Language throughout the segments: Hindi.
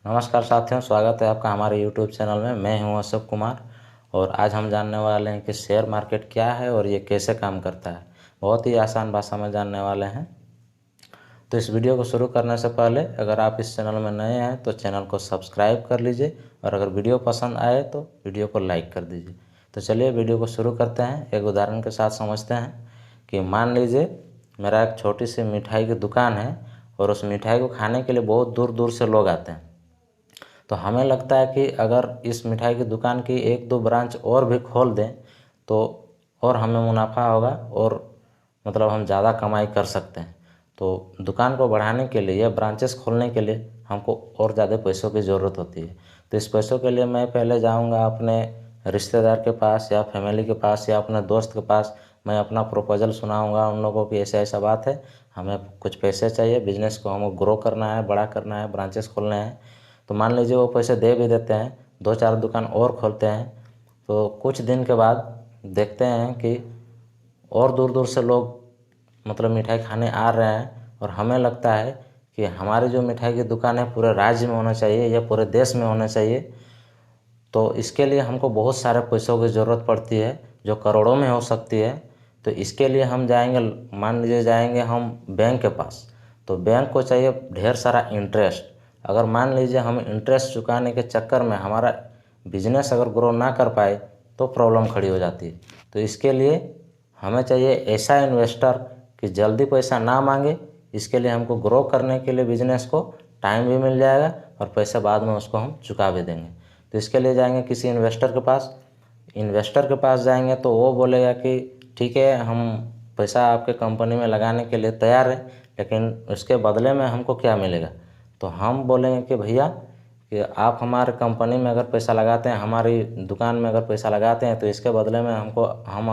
नमस्कार साथियों, स्वागत है आपका हमारे YouTube चैनल में। मैं हूं अशोक कुमार और आज हम जानने वाले हैं कि शेयर मार्केट क्या है और ये कैसे काम करता है। बहुत ही आसान भाषा में जानने वाले हैं। तो इस वीडियो को शुरू करने से पहले अगर आप इस चैनल में नए हैं तो चैनल को सब्सक्राइब कर लीजिए और अगर वीडियो पसंद आए तो वीडियो को लाइक कर दीजिए। तो चलिए वीडियो को शुरू करते हैं। एक उदाहरण के साथ समझते हैं कि मान लीजिए मेरा एक छोटी सी मिठाई की दुकान है और उस मिठाई को खाने के लिए बहुत दूर दूर से लोग आते हैं। तो हमें लगता है कि अगर इस मिठाई की दुकान की एक दो ब्रांच और भी खोल दें तो और हमें मुनाफा होगा और मतलब हम ज़्यादा कमाई कर सकते हैं। तो दुकान को बढ़ाने के लिए या ब्रांचेस खोलने के लिए हमको और ज़्यादा पैसों की ज़रूरत होती है। तो इस पैसों के लिए मैं पहले जाऊंगा अपने रिश्तेदार के पास या फैमिली के पास या अपने दोस्त के पास। मैं अपना प्रपोजल सुनाऊंगा उन लोगों की, ऐसा ऐसा बात है, हमें कुछ पैसे चाहिए, बिजनेस को हमको ग्रो करना है, बड़ा करना है, ब्रांचेस खोलने हैं। तो मान लीजिए वो पैसे दे भी देते हैं, दो चार दुकान और खोलते हैं। तो कुछ दिन के बाद देखते हैं कि और दूर दूर से लोग मतलब मिठाई खाने आ रहे हैं और हमें लगता है कि हमारी जो मिठाई की दुकान है पूरे राज्य में होना चाहिए या पूरे देश में होना चाहिए। तो इसके लिए हमको बहुत सारे पैसों की ज़रूरत पड़ती है जो करोड़ों में हो सकती है। तो इसके लिए हम जाएंगे, मान लीजिए जाएंगे हम बैंक के पास। तो बैंक को चाहिए ढेर सारा इंटरेस्ट। अगर मान लीजिए हम इंटरेस्ट चुकाने के चक्कर में हमारा बिजनेस अगर ग्रो ना कर पाए तो प्रॉब्लम खड़ी हो जाती है। तो इसके लिए हमें चाहिए ऐसा इन्वेस्टर कि जल्दी पैसा ना मांगे। इसके लिए हमको ग्रो करने के लिए बिजनेस को टाइम भी मिल जाएगा और पैसा बाद में उसको हम चुका भी देंगे। तो इसके लिए जाएंगे किसी इन्वेस्टर के पास। इन्वेस्टर के पास जाएंगे तो वो बोलेगा कि ठीक है, हम पैसा आपके कंपनी में लगाने के लिए तैयार है, लेकिन उसके बदले में हमको क्या मिलेगा। तो हम बोलेंगे कि भैया कि आप हमारे कंपनी में अगर पैसा लगाते हैं, हमारी दुकान में अगर पैसा लगाते हैं तो इसके बदले में हम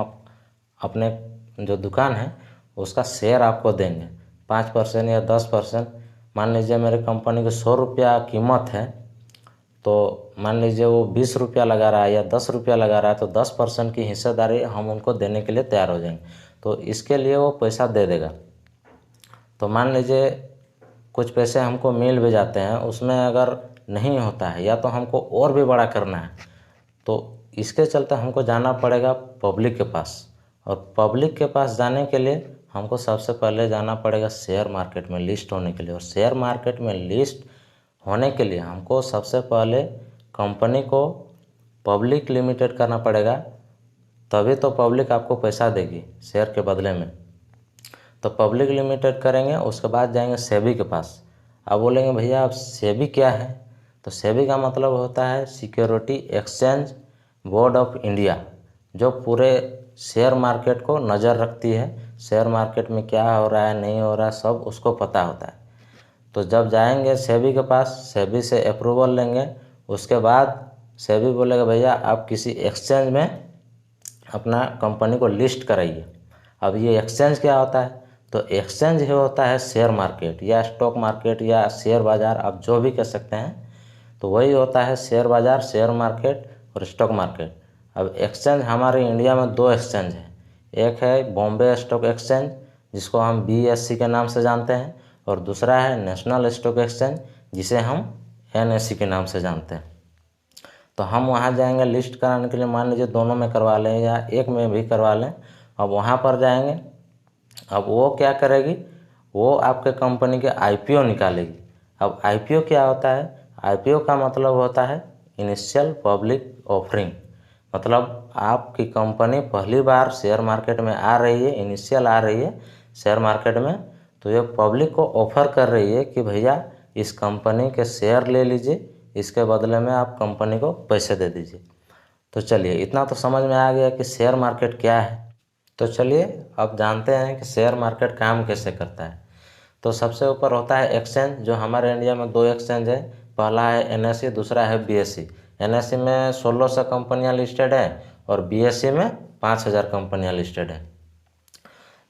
अपने जो दुकान है उसका शेयर आपको देंगे 5% या 10%। मान लीजिए मेरे कंपनी की 100 रुपया कीमत है, तो मान लीजिए वो 20 रुपया लगा रहा है या 10 रुपया लगा रहा है, तो 10% की हिस्सेदारी हम उनको देने के लिए तैयार हो जाएंगे। तो इसके लिए वो पैसा दे देगा। तो मान लीजिए कुछ पैसे हमको मिल भी जाते हैं, उसमें अगर नहीं होता है या तो हमको और भी बड़ा करना है तो इसके चलते हमको जाना पड़ेगा पब्लिक के पास। और पब्लिक के पास जाने के लिए हमको सबसे पहले जाना पड़ेगा शेयर मार्केट में लिस्ट होने के लिए। और शेयर मार्केट में लिस्ट होने के लिए हमको सबसे पहले कंपनी को पब्लिक लिमिटेड करना पड़ेगा, तभी तो पब्लिक आपको पैसा देगी शेयर के बदले में। तो पब्लिक लिमिटेड करेंगे, उसके बाद जाएंगे सेबी के पास। अब बोलेंगे भैया अब सेबी क्या है। तो सेबी का मतलब होता है security exchange board of India, जो पूरे शेयर मार्केट को नज़र रखती है। शेयर मार्केट में क्या हो रहा है नहीं हो रहा है सब उसको पता होता है। तो जब जाएंगे सेबी के पास, सेबी से अप्रूवल लेंगे, उसके बाद सेबी बोलेगा भैया आप किसी एक्सचेंज में अपना कंपनी को लिस्ट कराइए। अब ये एक्सचेंज क्या होता है, तो एक्सचेंज ही होता है शेयर मार्केट या स्टॉक मार्केट या शेयर बाज़ार, आप जो भी कह सकते हैं। तो वही होता है शेयर बाज़ार, शेयर मार्केट और स्टॉक मार्केट। अब एक्सचेंज हमारे इंडिया में दो एक्सचेंज हैं। एक है बॉम्बे स्टॉक एक्सचेंज जिसको हम BSE के नाम से जानते हैं, और दूसरा है नेशनल स्टॉक एक्सचेंज जिसे हम NSE के नाम से जानते हैं। तो हम वहाँ जाएंगे लिस्ट कराने के लिए, मान लीजिए दोनों में करवा लें या एक में भी करवा लें। अब वहाँ पर जाएंगे, अब वो क्या करेगी, वो आपके कंपनी के IPO निकालेगी। अब IPO क्या होता है, IPO का मतलब होता है इनिशियल पब्लिक ऑफरिंग। मतलब आपकी कंपनी पहली बार शेयर मार्केट में आ रही है, इनिशियल आ रही है शेयर मार्केट में, तो ये पब्लिक को ऑफर कर रही है कि भैया इस कंपनी के शेयर ले लीजिए, इसके बदले में आप कंपनी को पैसे दे दीजिए। तो चलिए इतना तो समझ में आ गया कि शेयर मार्केट क्या है। तो चलिए अब जानते हैं कि शेयर मार्केट काम कैसे करता है। तो सबसे ऊपर होता है एक्सचेंज, जो हमारे इंडिया में दो एक्सचेंज है, पहला है NSE, दूसरा है BSE। NSE में 1600 कंपनियाँ लिस्टेड है और BSE में 5000 कंपनियाँ लिस्टेड है।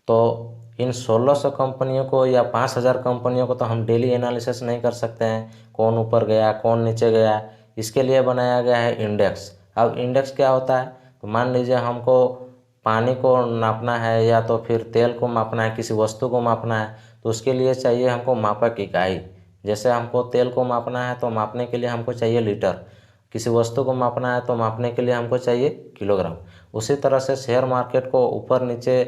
तो इन 1600 कंपनियों को या 5000 कंपनियों को तो हम डेली एनालिसिस नहीं कर सकते हैं, कौन ऊपर गया कौन नीचे गया। इसके लिए बनाया गया है इंडेक्स। अब इंडेक्स क्या होता है, तो मान लीजिए हमको पानी को नापना है या तो फिर तेल को मापना है, किसी वस्तु को मापना है, तो उसके लिए चाहिए हमको मापक इकाई जैसे हमको तेल को मापना है तो मापने के लिए हमको चाहिए लीटर, किसी वस्तु को मापना है तो मापने के लिए हमको चाहिए किलोग्राम। उसी तरह से शेयर मार्केट को ऊपर नीचे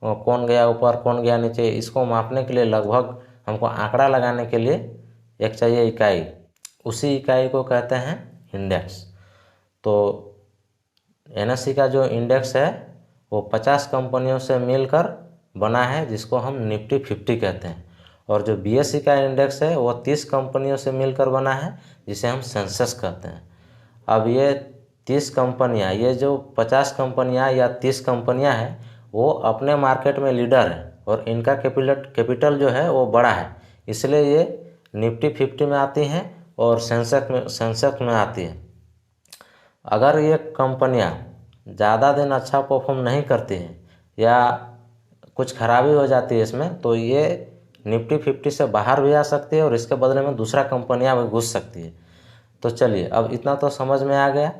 कौन गया ऊपर कौन गया नीचे, इसको मापने के लिए लगभग हमको आंकड़ा लगाने के लिए एक चाहिए इकाई, उसी इकाई को कहते हैं इंडेक्स। तो NSE का जो इंडेक्स है वो 50 कंपनियों से मिलकर बना है, जिसको हम निफ्टी 50 कहते हैं। और जो BSE का इंडेक्स है वो 30 कंपनियों से मिलकर बना है, जिसे हम सेंसेक्स कहते हैं। अब ये 30 कंपनियां, ये जो 50 कंपनियां या 30 कंपनियां हैं वो अपने मार्केट में लीडर है और इनका कैपिटल जो है वो बड़ा है, इसलिए ये निफ्टी 50 में आती हैं और सेंसेक्स में आती है। अगर ये कंपनियां ज़्यादा दिन अच्छा परफॉर्म नहीं करती हैं या कुछ खराबी हो जाती है इसमें, तो ये निफ्टी 50 से बाहर भी आ सकती है और इसके बदले में दूसरा कंपनियां भी घुस सकती है। तो चलिए, अब इतना तो समझ में आ गया।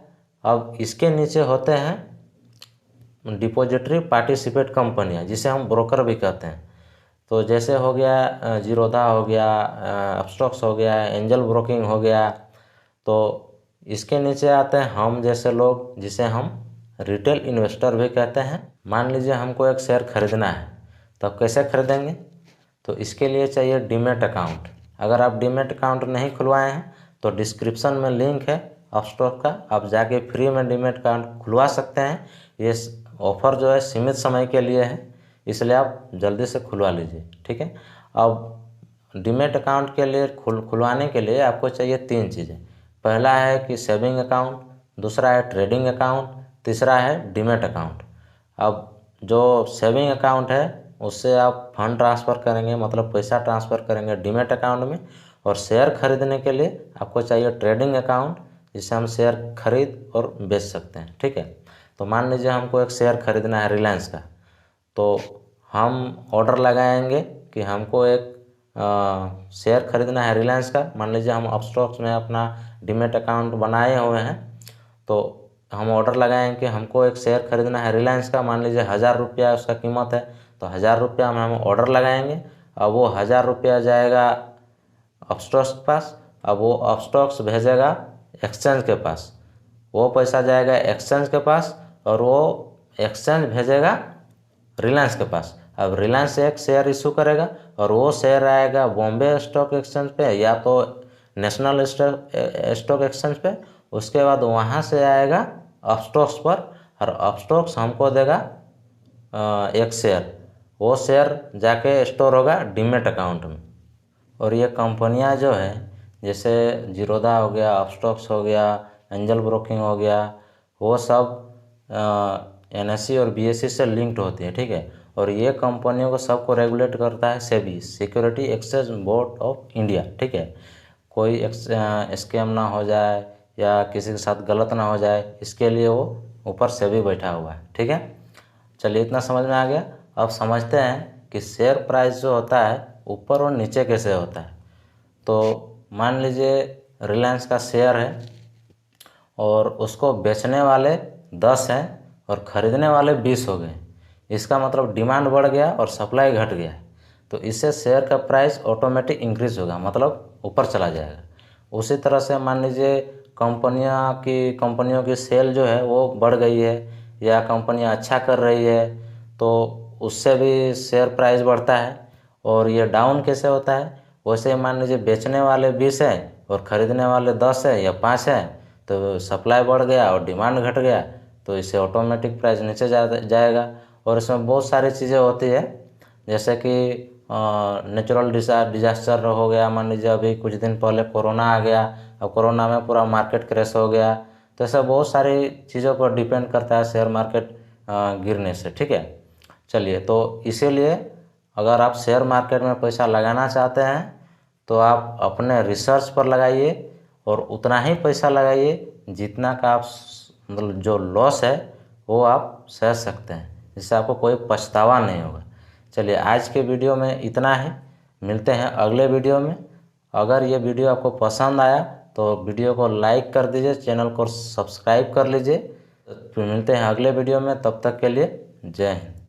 अब इसके नीचे होते हैं डिपॉजिटरी पार्टिसिपेट कंपनियां, जिसे हम ब्रोकर भी कहते हैं। तो जैसे हो गया जीरोधा हो गया, अपस्टॉक्स हो गया, एंजल ब्रोकिंग हो गया। तो इसके नीचे आते हैं हम जैसे लोग, जिसे हम रिटेल इन्वेस्टर भी कहते हैं। मान लीजिए हमको एक शेयर खरीदना है, तो अब कैसे खरीदेंगे? तो इसके लिए चाहिए डीमैट अकाउंट। अगर आप डीमैट अकाउंट नहीं खुलवाए हैं तो डिस्क्रिप्शन में लिंक है अपस्टॉक का, आप जाके फ्री में डीमैट अकाउंट खुलवा सकते हैं। ये ऑफ़र जो है सीमित समय के लिए है, इसलिए आप जल्दी से खुलवा लीजिए, ठीक है। अब डीमैट अकाउंट के लिए खुलवाने के लिए आपको चाहिए 3 चीज़ें। पहला है कि सेविंग अकाउंट, दूसरा है ट्रेडिंग अकाउंट, तीसरा है डीमैट अकाउंट। अब जो सेविंग अकाउंट है उससे आप फंड ट्रांसफ़र करेंगे, मतलब पैसा ट्रांसफ़र करेंगे डीमैट अकाउंट में। और शेयर खरीदने के लिए आपको चाहिए ट्रेडिंग अकाउंट, जिससे हम शेयर खरीद और बेच सकते हैं, ठीक है। तो मान लीजिए हमको एक शेयर खरीदना है रिलायंस का, तो हम ऑर्डर लगाएंगे कि हमको एक शेयर खरीदना है रिलायंस का। मान लीजिए हम अपस्टॉक्स में अपना डीमैट अकाउंट बनाए हुए हैं, तो हम ऑर्डर लगाएंगे कि हमको एक शेयर खरीदना है रिलायंस का। मान लीजिए 1000 रुपया उसका कीमत है, तो 1000 रुपया में हम ऑर्डर लगाएंगे। अब वो 1000 रुपया जाएगा अपस्टॉक्स के पास। अब वो अपस्टॉक्स भेजेगा एक्सचेंज के पास, वो पैसा जाएगा एक्सचेंज के पास और वो एक्सचेंज भेजेगा रिलायंस के पास। अब रिलायंस एक शेयर इशू करेगा और वो शेयर आएगा बॉम्बे स्टॉक एक्सचेंज पे या तो नेशनल स्टॉक एक्सचेंज पे। उसके बाद वहाँ से आएगा अपस्टॉक्स पर और अपस्टॉक्स हमको देगा एक शेयर, वो शेयर जाके स्टोर होगा डीमैट अकाउंट में। और ये कंपनियां जो है, जैसे जीरोधा हो गया, अपस्टॉक्स हो गया, एंजल ब्रोकिंग हो गया, वो सब NSE और BSE से लिंक्ड होती है, ठीक है। और ये कंपनियों को सबको रेगुलेट करता है SEBI, security exchange board of India, ठीक है। कोई स्कैम ना हो जाए या किसी के साथ गलत ना हो जाए, इसके लिए वो ऊपर सेबी बैठा हुआ है, ठीक है। चलिए, इतना समझ में आ गया। अब समझते हैं कि शेयर प्राइस जो होता है ऊपर और नीचे कैसे होता है। तो मान लीजिए रिलायंस का शेयर है और उसको बेचने वाले 10 हैं और ख़रीदने वाले 20 हो गए। इसका मतलब डिमांड बढ़ गया और सप्लाई घट गया, तो इससे शेयर का प्राइस ऑटोमेटिक इंक्रीज होगा, मतलब ऊपर चला जाएगा। उसी तरह से मान लीजिए कंपनियों की सेल जो है वो बढ़ गई है या कंपनियां अच्छा कर रही है, तो उससे भी शेयर प्राइस बढ़ता है। और ये डाउन कैसे होता है? वैसे मान लीजिए बेचने वाले 20 है और ख़रीदने वाले 10 है या 5 है, तो सप्लाई बढ़ गया और डिमांड घट गया, तो इससे ऑटोमेटिक प्राइस नीचे जाएगा। और इसमें बहुत सारी चीज़ें होती है, जैसे कि नेचुरल डिजास्टर हो गया। मान लीजिए अभी कुछ दिन पहले कोरोना आ गया, अब कोरोना में पूरा मार्केट क्रैश हो गया। तो ऐसा बहुत सारी चीज़ों पर डिपेंड करता है शेयर मार्केट गिरने से, ठीक है। चलिए, तो इसीलिए अगर आप शेयर मार्केट में पैसा लगाना चाहते हैं तो आप अपने रिसर्च पर लगाइए और उतना ही पैसा लगाइए जितना का आप मतलब जो लॉस है वो आप सह सकते हैं, जिससे आपको कोई पछतावा नहीं होगा। चलिए, आज के वीडियो में इतना ही, मिलते हैं अगले वीडियो में। अगर ये वीडियो आपको पसंद आया तो वीडियो को लाइक कर दीजिए, चैनल को सब्सक्राइब कर लीजिए। फिर मिलते हैं अगले वीडियो में, तब तक के लिए जय हिंद।